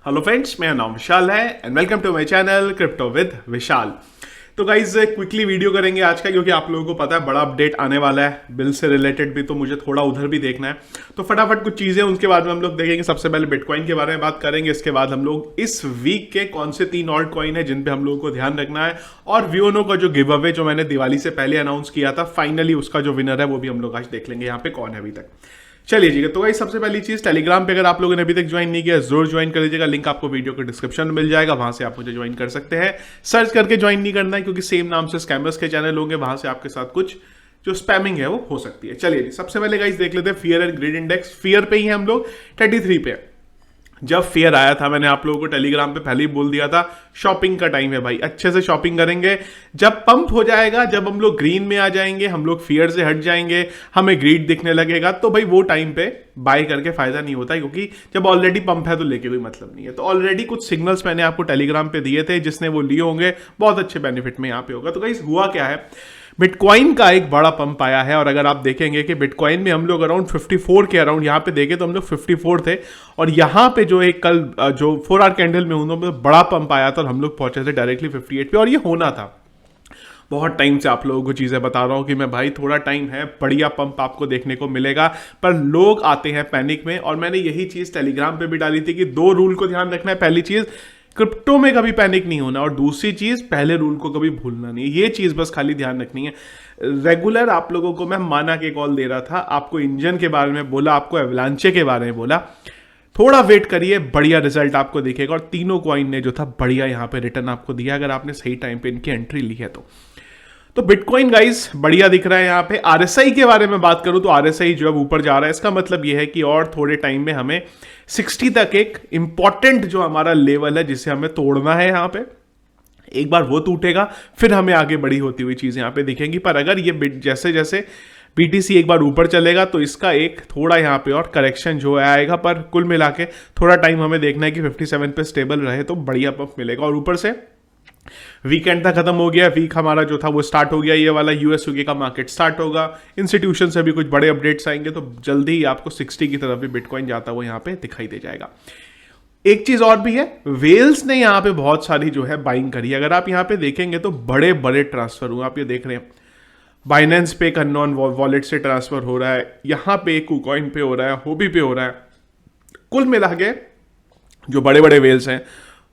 Hello friends, मेरा नाम विशाल है and welcome to my channel crypto with Vishal. तो गाइज क्विकली वीडियो करेंगे आज का, क्योंकि आप लोगों को पता है बड़ा अपडेट आने वाला है बिल से रिलेटेड भी, तो मुझे थोड़ा उधर भी देखना है। तो फटाफट कुछ चीजें उसके बाद में हम लोग देखेंगे। सबसे पहले बिटकॉइन के बारे में बात करेंगे, इसके बाद हम लोग इस वीक के कौन से 3 ऑल्ट कॉइन है जिन पे हम लोगों को ध्यान रखना है, और वियोनो का जो गिव अवे जो मैंने दिवाली से पहले अनाउंस किया था, फाइनली उसका जो विनर है वो भी हम लोग आज देख लेंगे यहाँ पे कौन है अभी तक। चलिए जी, तो भाई सबसे पहली चीज, टेलीग्राम पे अगर आप लोगों ने अभी तक ज्वाइन नहीं किया जरूर ज्वाइन कर लीजिएगा। लिंक आपको वीडियो के डिस्क्रिप्शन में मिल जाएगा, वहां से आप मुझे ज्वाइन कर सकते हैं। सर्च करके ज्वाइन नहीं करना है, क्योंकि सेम नाम से स्कैमर्स के चैनल होंगे, वहां से आपके साथ कुछ जो स्पैमिंग है वो हो सकती है। चलिए जी, सबसे पहले गाइस देख लेते हैं fear and greed index. Fear पे ही है हम लोग 33 पे। जब फेयर आया था मैंने आप लोगों को टेलीग्राम पे पहले ही बोल दिया था, शॉपिंग का टाइम है भाई, अच्छे से शॉपिंग करेंगे। जब पंप हो जाएगा, जब हम लोग ग्रीन में आ जाएंगे, हम लोग फियर से हट जाएंगे, हमें ग्रीड दिखने लगेगा, तो भाई वो टाइम पे बाय करके फायदा नहीं होता, क्योंकि जब ऑलरेडी पंप है तो लेके कोई मतलब नहीं है। तो ऑलरेडी कुछ सिग्नल्स मैंने आपको टेलीग्राम पे दिए थे, जिसने वो लिए होंगे बहुत अच्छे बेनिफिट में यहाँ पे होगा। तो गाइस हुआ क्या है, बिटकॉइन का एक बड़ा पंप आया है, और अगर आप देखेंगे कि बिटकॉइन में हम लोग अराउंड 54 के अराउंड यहाँ पे देखे तो हम लोग 54 थे, और यहाँ पे जो एक कल जो 4 आवर कैंडल में उन्होंने बड़ा पंप आया था और हम लोग पहुंचे थे डायरेक्टली 58 पे, और ये होना था। बहुत टाइम से आप लोगों को चीजें बता रहा हूं कि मैं भाई थोड़ा टाइम है, बढ़िया पंप आपको देखने को मिलेगा, पर लोग आते हैं पैनिक में। और मैंने यही चीज टेलीग्राम पे भी डाली थी कि 2 रूल को ध्यान रखना है। पहली चीज, क्रिप्टो में कभी पैनिक नहीं होना, और दूसरी चीज, पहले रूल को कभी भूलना नहीं है। ये चीज बस खाली ध्यान रखनी है। रेगुलर आप लोगों को मैं माना के कॉल दे रहा था, आपको इंजन के बारे में बोला, आपको एवलांचे के बारे में बोला, थोड़ा वेट करिए, बढ़िया रिजल्ट आपको दिखेगा। और तीनों कॉइन ने जो था बढ़िया यहाँ पे रिटर्न आपको दिया, अगर आपने सही टाइम पे इनकी एंट्री ली है तो बिटकॉइन गाइस बढ़िया दिख रहा है। यहाँ पे आरएसआई के बारे में बात करूं तो आरएसआई जो अब ऊपर जा रहा है, इसका मतलब यह है कि और थोड़े टाइम में हमें 60 तक एक इंपॉर्टेंट जो हमारा लेवल है जिसे हमें तोड़ना है, यहाँ पे एक बार वो टूटेगा, फिर हमें आगे बड़ी होती हुई चीजें यहाँ पे दिखेंगी। पर अगर ये जैसे जैसे बीटीसी एक बार ऊपर चलेगा तो इसका एक थोड़ा यहाँ पे और करेक्शन जो है आएगा, पर कुल मिला के थोड़ा टाइम हमें देखना है कि 57 पे स्टेबल रहे तो बढ़िया पंप मिलेगा। और ऊपर से वीकेंड तक खत्म हो गया, वीक हमारा जो था वो स्टार्ट हो गया, ये वाला यूएस यूके का मार्केट स्टार्ट होगा, इंस्टीट्यूशन से भी कुछ बड़े अपडेट्स आएंगे, तो जल्दी ही आपको 60 की तरफ भी बिटकॉइन जाता हुआ यहाँ पे दिखाई दे जाएगा। एक चीज और भी है, वेल्स ने यहाँ पे बहुत सारी जो है बाइंग करी। अगर आप यहाँ पे देखेंगे तो बड़े बड़े ट्रांसफर हुआ, आप ये देख रहे हैं बाइनेंस पे एक अननोन वॉलेट से ट्रांसफर हो रहा है, यहाँ पे एक कुकॉइन पे हो रहा है, होबी पे हो रहा है। कुल मिला के जो बड़े बड़े वेल्स हैं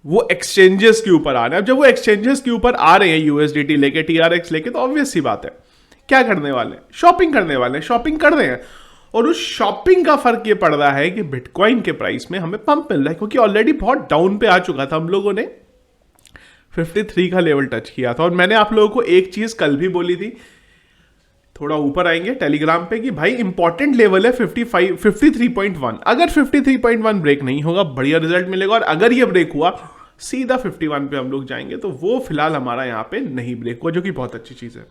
वो एक्सचेंजेस के ऊपर आ रहे हैं। अब जब वो एक्सचेंजेस के ऊपर आ रहे हैं यूएसडीटी लेके, टीआरएक्स लेके, तो ऑब्वियस सी बात है क्या करने वाले हैं, शॉपिंग करने वाले हैं, शॉपिंग कर रहे हैं। और उस शॉपिंग का फर्क ये पड़ रहा है कि बिटकॉइन के प्राइस में हमें पंप मिल रहा है, क्योंकि ऑलरेडी बहुत डाउन पे आ चुका था। हम लोगों ने 53 का लेवल टच किया था, और मैंने आप लोगों को एक चीज कल भी बोली थी, थोड़ा ऊपर आएंगे टेलीग्राम पे, कि भाई इंपॉर्टेंट लेवल है 53.1। अगर 53.1 ब्रेक नहीं होगा बढ़िया रिजल्ट मिलेगा, और अगर ये ब्रेक हुआ सीधा 51 पे हम लोग जाएंगे। तो वो फिलहाल हमारा यहाँ पे नहीं ब्रेक हुआ, जो कि बहुत अच्छी चीज है।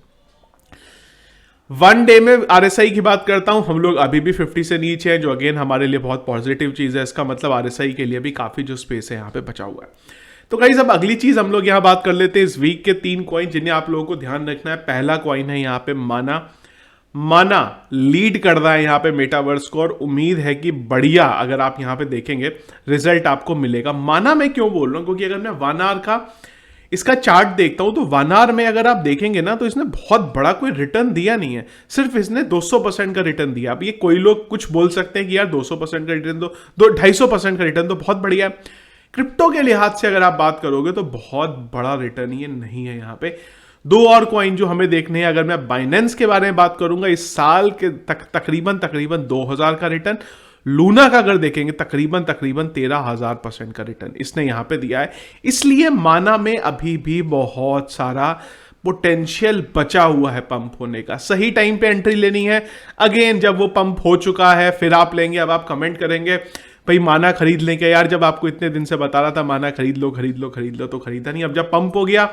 1 डे में आरएसआई की बात करता हूं, हम लोग अभी भी 50 से नीचे हैं, जो अगेन हमारे लिए बहुत पॉजिटिव चीज है। इसका मतलब आरएसआई के लिए भी काफी जो स्पेस है यहाँ पे बचा हुआ है। तो गाइस अब अगली चीज हम लोग यहाँ बात कर लेते हैं इस वीक के 3 कॉइन जिन्हें आप लोगों को ध्यान रखना है। पहला कॉइन है यहाँ पे माना। माना लीड कर रहा है यहाँ पे मेटावर्स को, और उम्मीद है कि बढ़िया अगर आप यहाँ पे देखेंगे रिजल्ट आपको मिलेगा। माना मैं क्यों बोल रहा हूं, क्योंकि अगर मैं 1 आवर का इसका चार्ट देखता हूं तो 1 आवर में अगर आप देखेंगे ना तो इसने बहुत बड़ा कोई रिटर्न दिया नहीं है, सिर्फ इसने 200% का रिटर्न दिया। अब ये कोई लोग कुछ बोल सकते हैं कि यार 200% का रिटर्न दो 250% का रिटर्न तो बहुत बढ़िया है। क्रिप्टो के लिहाज से अगर आप बात करोगे तो बहुत बड़ा रिटर्न ये नहीं है। यहाँ पे 2 और कॉइन जो हमें देखने हैं, अगर मैं बाइनेंस के बारे में बात करूंगा, इस साल के तकरीबन 2000 का रिटर्न। लूना का अगर देखेंगे तकरीबन 13,000% का रिटर्न इसने यहां पे दिया है। इसलिए माना में अभी भी बहुत सारा पोटेंशियल बचा हुआ है पंप होने का। सही टाइम पे एंट्री लेनी है। अगेन जब वो पंप हो चुका है फिर आप लेंगे। अब आप कमेंट करेंगे भाई माना खरीद लें क्या, यार जब आपको इतने दिन से बता रहा था माना खरीद लो खरीद लो खरीद लो, तो खरीदा नहीं। अब जब पंप हो गया,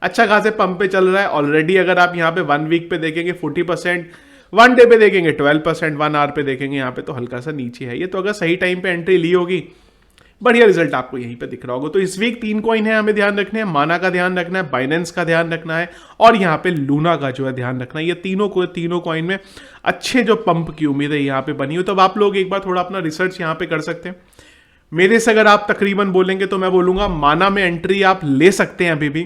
अच्छा खासे पंप पे चल रहा है ऑलरेडी। अगर आप यहाँ पे 1 वीक पे देखेंगे 40%, 1 डे पे देखेंगे 12%, 1 आवर पे देखेंगे यहाँ पे तो हल्का सा नीचे है ये। तो अगर सही टाइम पे एंट्री ली होगी बढ़िया रिजल्ट आपको यहीं पे दिख रहा होगा। तो इस वीक 3 कॉइन है हमें ध्यान रखने हैं, माना का ध्यान रखना है, बाइनेंस का ध्यान रखना है, और यहाँ पे लूना का जो है ध्यान रखना है। ये तीनों कॉइन में अच्छे जो पंप की उम्मीद है यहाँ पे बनी हो। तो अब आप लोग एक बार थोड़ा अपना रिसर्च यहाँ पे कर सकते हैं। मेरे से अगर आप तकरीबन बोलेंगे तो मैं बोलूंगा माना में एंट्री आप ले सकते हैं अभी भी,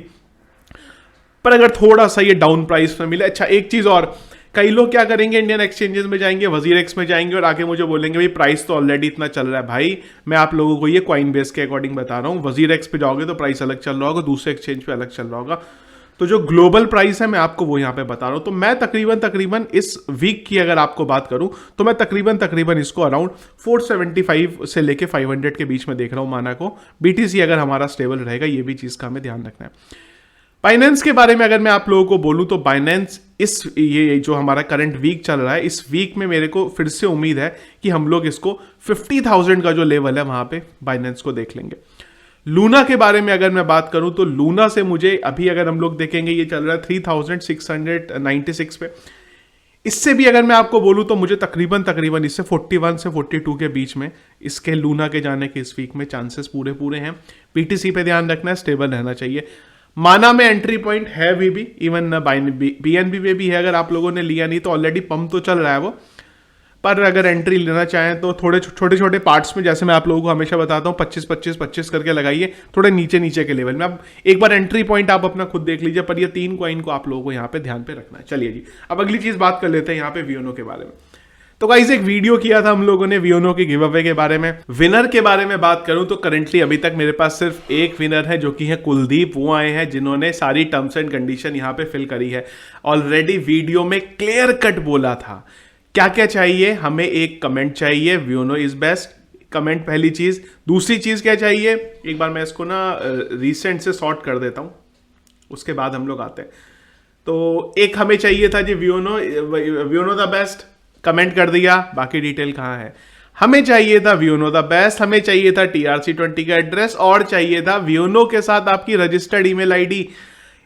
पर अगर थोड़ा सा ये डाउन प्राइस में मिले। अच्छा एक चीज और, कई लोग क्या करेंगे, इंडियन एक्सचेंजेस में जाएंगे, वजीर एक्स में जाएंगे और आके मुझे बोलेंगे भाई प्राइस तो ऑलरेडी इतना चल रहा है। भाई मैं आप लोगों को ये कॉइन बेस के अकॉर्डिंग बता रहा हूँ, वजीर एक्स पे जाओगे तो प्राइस अलग चल रहा होगा, दूसरे एक्सचेंज पे अलग चल रहा होगा। तो जो ग्लोबल प्राइस है मैं आपको वो यहाँ पे बता रहा हूँ। तो मैं तकरीबन इस वीक की अगर आपको बात करूँ तो मैं तकरीबन इसको अराउंड 475 से लेके 500 के बीच में देख रहा हूँ माना को। बीटीसी अगर हमारा स्टेबल रहेगा, ये भी चीज़ का हमें ध्यान रखना है। बाइनेंस के बारे में अगर मैं आप लोगों को बोलूं तो बाइनेंस इस ये जो हमारा करंट वीक चल रहा है, इस वीक में मेरे को फिर से उम्मीद है कि हम लोग इसको 50,000 का जो लेवल है वहां पे बाइनेंस को देख लेंगे। लूना के बारे में अगर मैं बात करूं तो लूना से मुझे अभी अगर हम लोग देखेंगे ये चल रहा है 3,696 पे। इससे भी अगर मैं आपको बोलूं तो मुझे तकरीबन इससे 41 से 42 के बीच में इसके लूना के जाने के इस वीक में चांसेस पूरे हैं। पीटीसी पे ध्यान रखना है, स्टेबल रहना चाहिए। माना में एंट्री पॉइंट है अभी भी, इवन बीएनबी में भी है। अगर आप लोगों ने लिया नहीं तो ऑलरेडी पंप तो चल रहा है वो, पर अगर एंट्री लेना चाहें तो थोड़े छोटे पार्ट्स में, जैसे मैं आप लोगों को हमेशा बताता हूँ 25-25-25 करके लगाइए, थोड़े नीचे के लेवल में। अब एक बार एंट्री पॉइंट आप अपना खुद देख लीजिए, पर ये 3 कॉइन को आप लोगों को यहाँ पे ध्यान पे रखना है। चलिए जी, अब अगली चीज बात कर लेते हैं यहाँ पे वियोनो के बारे में। तो गाइस एक वीडियो किया था हम लोगों ने वियोनो के गिव अवे के बारे में। विनर के बारे में बात करूं तो करंटली अभी तक मेरे पास सिर्फ एक विनर है, जो कि है कुलदीप। वो आए हैं जिन्होंने सारी टर्म्स एंड कंडीशन यहां पे फिल करी है। ऑलरेडी वीडियो में क्लियर कट बोला था क्या क्या चाहिए हमें। एक कमेंट चाहिए वियोनो इज बेस्ट, कमेंट पहली चीज। दूसरी चीज क्या चाहिए, एक बार मैं इसको ना रिसेंट से सॉर्ट कर देता हूं, उसके बाद हम लोग आते हैं। तो एक हमें चाहिए था जी वियोनो द बेस्ट, कमेंट कर दिया, बाकी डिटेल कहां है। हमें चाहिए था वियोनो द बेस्ट, हमें चाहिए था TRC20 का एड्रेस, और चाहिए था वियोनो के साथ आपकी रजिस्टर्ड ईमेल आईडी।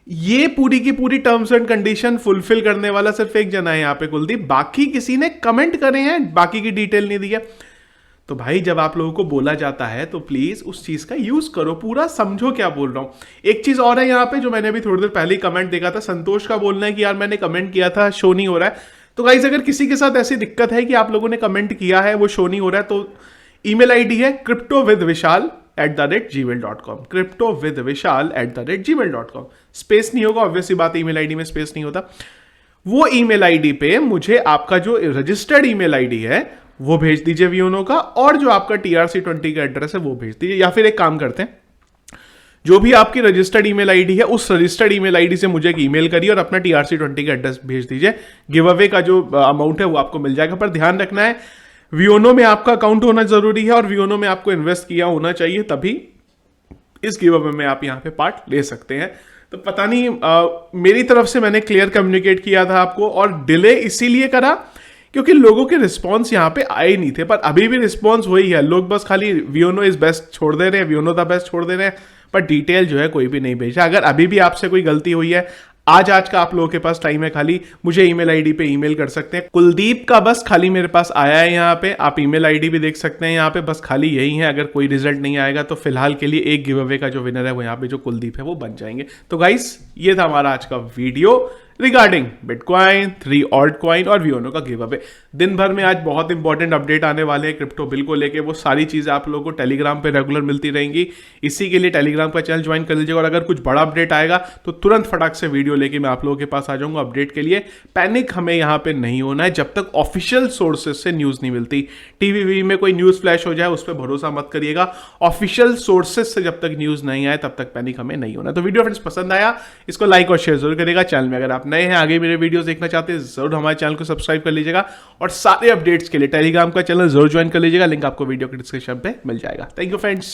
ये पूरी की पूरी टर्म्स एंड कंडीशन फुलफिल करने वाला सिर्फ एक जना है यहाँ पे कुलदीप, बाकी किसी ने कमेंट करे हैं, बाकी की डिटेल नहीं दी है। तो भाई जब आप लोगों को बोला जाता है तो प्लीज उस चीज का यूज करो, पूरा समझो क्या बोल रहा हूं। एक चीज और है यहाँ पे जो मैंने अभी थोड़ी देर पहले ही कमेंट देखा था, संतोष का बोलना है कि यार मैंने कमेंट किया था शो नहीं हो रहा है। तो गाइस अगर किसी के साथ ऐसी दिक्कत है कि आप लोगों ने कमेंट किया है वो शो नहीं हो रहा है, तो ईमेल आईडी है cryptovithvishal@gmail.com, cryptovithvishal@gmail.com। स्पेस नहीं होगा, ऑब्वियसली बात, ईमेल आईडी में स्पेस नहीं होता। वो ईमेल आईडी पे मुझे आपका जो रजिस्टर्ड ईमेल आईडी है वो भेज दीजिए वियोनो का, और जो आपका TRC20 का एड्रेस है वो भेज दीजिए। या फिर एक काम करते हैं, जो भी आपकी रजिस्टर्ड ईमेल आईडी है उस रजिस्टर्ड ईमेल आईडी से मुझे एक ईमेल करिए और अपना TRC20 का एड्रेस भेज दीजिए। गिव अवे का जो अमाउंट है वो आपको मिल जाएगा। पर ध्यान रखना है वियोनो में आपका अकाउंट होना जरूरी है और वियोनो में आपको इन्वेस्ट किया होना चाहिए, तभी इस गिव अवे में आप यहां पे पार्ट ले सकते हैं। तो पता नहीं मेरी तरफ से मैंने क्लियर कम्युनिकेट किया था आपको, और डिले इसीलिए करा क्योंकि लोगों के रिस्पॉन्स यहाँ पे आए नहीं थे, पर अभी भी रिस्पॉन्स वही है। लोग बस खाली वियोनो इज बेस्ट छोड़ दे रहे हैं, वियोनो द बेस्ट छोड़ दे रहे हैं, पर डिटेल जो है कोई भी नहीं भेजा। अगर अभी भी आपसे कोई गलती हुई है, आज का आप लोगों के पास टाइम है, खाली मुझे ईमेल आईडी पे ईमेल कर सकते हैं। कुलदीप का बस खाली मेरे पास आया है यहाँ पे, आप ईमेल आईडी भी देख सकते हैं यहाँ पे, बस खाली यही है। अगर कोई रिजल्ट नहीं आएगा तो फिलहाल के लिए एक गिव अवे का जो विनर है वो यहाँ पे जो कुलदीप है वो बन जाएंगे। तो गाइस ये था हमारा आज का video regarding bitcoin, 3 alt coin और वियोनो का गिव अवे। दिन भर में आज बहुत इंपॉर्टेंट अपडेट आने वाले हैं क्रिप्टो बिल को लेके, वो सारी चीजें आप लोगों को टेलीग्राम पे रेगुलर मिलती रहेंगी। इसी के लिए टेलीग्राम का चैनल ज्वाइन कर लीजिएगा, और अगर कुछ बड़ा अपडेट आएगा तो तुरंत फटाक से वीडियो लेके मैं आप लोगों के पास आ जाऊंगा अपडेट के लिए। पैनिक हमें यहाँ पे नहीं होना है जब तक ऑफिशियल सोर्सेज से न्यूज नहीं मिलती। टीवी में कोई न्यूज फ्लैश हो जाए उस पर भरोसा मत करिएगा, ऑफिशियल सोर्सेज से जब तक न्यूज नहीं आए तब तक पैनिक हमें नहीं होना। तो वीडियो फ्रेंड्स पसंद आया इसको लाइक और शेयर जरूर करेगा। चैनल में अगर आप नए हैं, आगे मेरे वीडियोस देखना चाहते हैं, जरूर हमारे चैनल को सब्सक्राइब कर लीजिएगा, और सारे अपडेट्स के लिए टेलीग्राम का चैनल जरूर ज्वाइन कर लीजिएगा। लिंक आपको वीडियो के डिस्क्रिप्शन पे मिल जाएगा। Thank you friends.